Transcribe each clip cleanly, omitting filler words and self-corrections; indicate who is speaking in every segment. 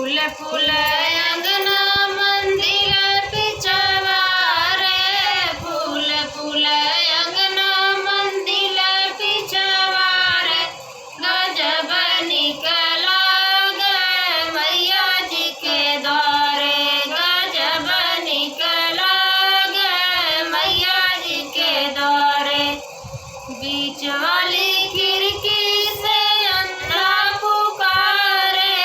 Speaker 1: फूल फूल अंगना मंदिर पिछवा रे, फूल फूल अंगना मंदिर पिछवा रे, गजब निकला गे मैया जी के द्वारे, गजब निकला गे मैया जी के द्वारे। बीच वाली खिड़की से अंधा पुकारे,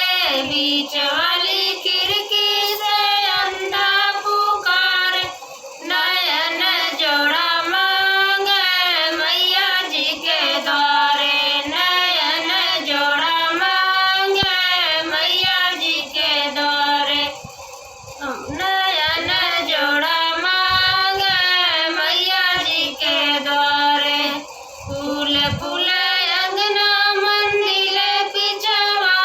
Speaker 1: बीच वाली खिड़की से अंधा पुकारे, नयन जोड़ा मांगे मैया जी के द्वारे, नयन जोड़ा मांगे मैया जी के द्वारे, नयन जोड़ा मांगे मैया जी के द्वारे। फूल फूल अंगना मंदिर पिछवा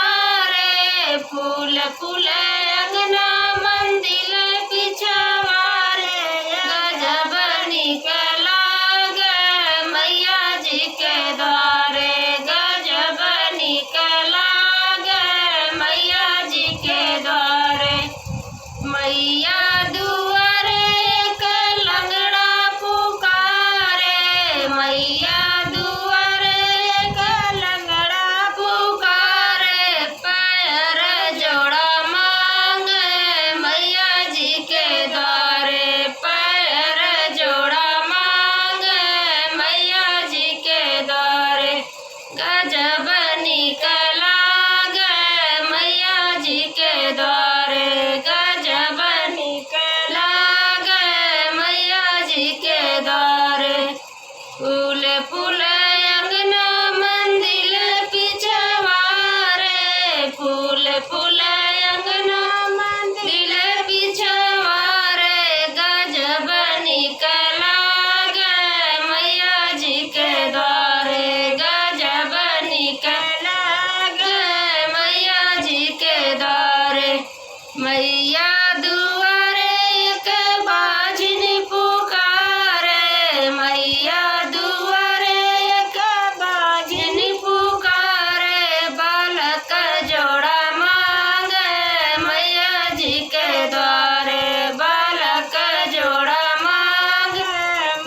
Speaker 1: रे, फूल फूल अंगना मंदिर पिछवा रे, गजब निकला गे मैया जी के द्वारे, गजब निकला गे मैया जी के द्वारे। मैया दुआरे एक लंगड़ा पुकारे, मैया पैर जोड़ा मांगे मैया जी के द्वारे, पैर जोड़ा मांगे मैया जी के द्वारे, गजब निकला गे मैया जी के द्वारे, गजब निकला गे मैया जी के द्वारे। फूल फूल अंगना मंदिर पिछवा रे, फूल फूल अंगना मंदिर पिछवा रे, गजब निकला गे मैया जी के द्वारे, गजब निकला गे मैया जी के द्वारे। मैया दुआरे एक बाजन पुकारे, मैया दुआरे एक बाजन पुकारे, बालक जोड़ा मांगे मैया जी के द्वारे, बालक जोड़ा मांगे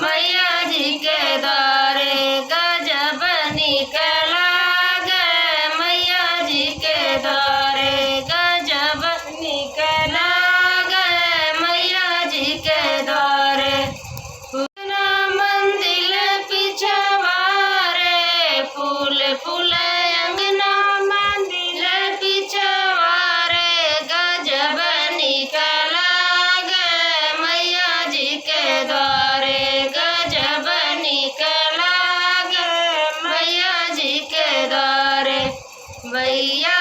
Speaker 1: मैया जी के द्वारे, गजब निकला गे मैया जी के द्वारे, गजब निकला गे मैया जी के द्वारे। अंगना मंदिर पिछवा रे, फूल फूल अंगना मंदिर पिछवा रे, गजब निकला गे मैया जी के द्वारे, गजब निकला गे मैया जी के द्वारे। मैया